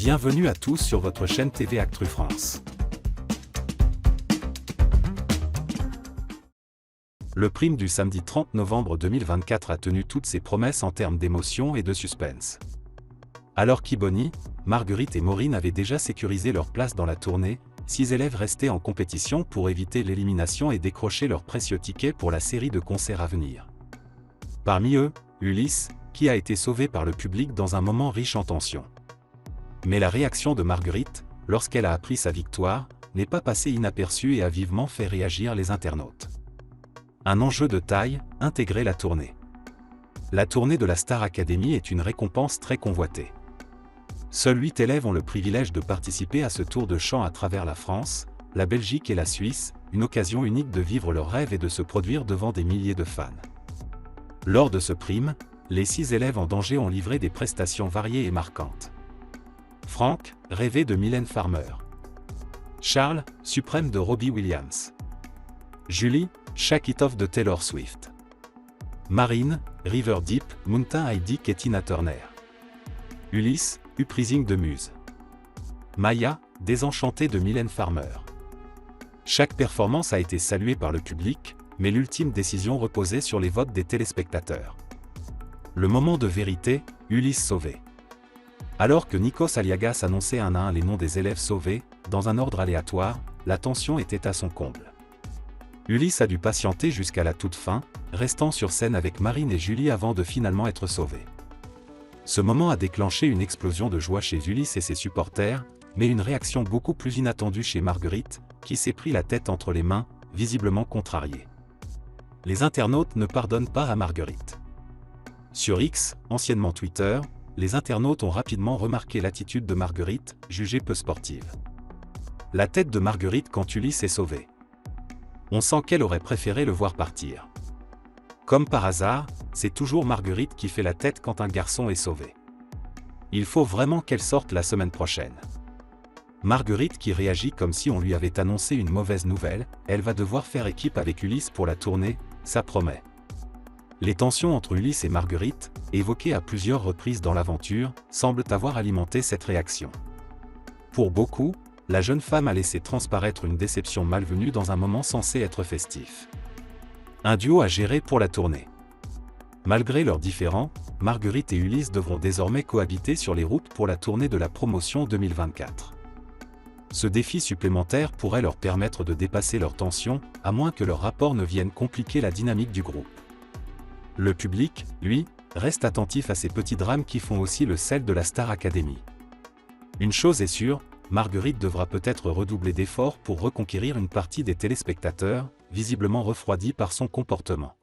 Bienvenue à tous sur votre chaîne TV Actu France. Le prime du samedi 30 novembre 2024 a tenu toutes ses promesses en termes d'émotion et de suspense. Alors qu'Iboni, Marguerite et Maureen avaient déjà sécurisé leur place dans la tournée, 6 élèves restaient en compétition pour éviter l'élimination et décrocher leurs précieux tickets pour la série de concerts à venir. Parmi eux, Ulysse, qui a été sauvé par le public dans un moment riche en tensions. Mais la réaction de Marguerite, lorsqu'elle a appris sa victoire, n'est pas passée inaperçue et a vivement fait réagir les internautes. Un enjeu de taille, intégrer la tournée. La tournée de la Star Academy est une récompense très convoitée. Seuls 8 élèves ont le privilège de participer à ce tour de chant à travers la France, la Belgique et la Suisse, une occasion unique de vivre leur rêve et de se produire devant des milliers de fans. Lors de ce prime, les 6 élèves en danger ont livré des prestations variées et marquantes. Franck, rêvé de Mylène Farmer. Charles, suprême de Robbie Williams. Julie, Shake It Off de Taylor Swift. Marine, River Deep, Mountain High et Tina Turner. Ulysse, Uprising de Muse. Maya, Désenchantée de Mylène Farmer. Chaque performance a été saluée par le public, mais l'ultime décision reposait sur les votes des téléspectateurs. Le moment de vérité, Ulysse sauvé. Alors que Nikos Aliagas annonçait un à un les noms des élèves sauvés, dans un ordre aléatoire, la tension était à son comble. Ulysse a dû patienter jusqu'à la toute fin, restant sur scène avec Marine et Julie avant de finalement être sauvé. Ce moment a déclenché une explosion de joie chez Ulysse et ses supporters, mais une réaction beaucoup plus inattendue chez Marguerite, qui s'est pris la tête entre les mains, visiblement contrariée. Les internautes ne pardonnent pas à Marguerite. Sur X, anciennement Twitter, les internautes ont rapidement remarqué l'attitude de Marguerite, jugée peu sportive. La tête de Marguerite quand Ulysse est sauvé. On sent qu'elle aurait préféré le voir partir. Comme par hasard, c'est toujours Marguerite qui fait la tête quand un garçon est sauvé. Il faut vraiment qu'elle sorte la semaine prochaine. Marguerite qui réagit comme si on lui avait annoncé une mauvaise nouvelle, elle va devoir faire équipe avec Ulysse pour la tournée, ça promet. Les tensions entre Ulysse et Marguerite, évoquées à plusieurs reprises dans l'aventure, semblent avoir alimenté cette réaction. Pour beaucoup, la jeune femme a laissé transparaître une déception malvenue dans un moment censé être festif. Un duo à gérer pour la tournée. Malgré leurs différends, Marguerite et Ulysse devront désormais cohabiter sur les routes pour la tournée de la promotion 2024. Ce défi supplémentaire pourrait leur permettre de dépasser leurs tensions, à moins que leur rapport ne vienne compliquer la dynamique du groupe. Le public, lui, reste attentif à ces petits drames qui font aussi le sel de la Star Academy. Une chose est sûre, Marguerite devra peut-être redoubler d'efforts pour reconquérir une partie des téléspectateurs, visiblement refroidis par son comportement.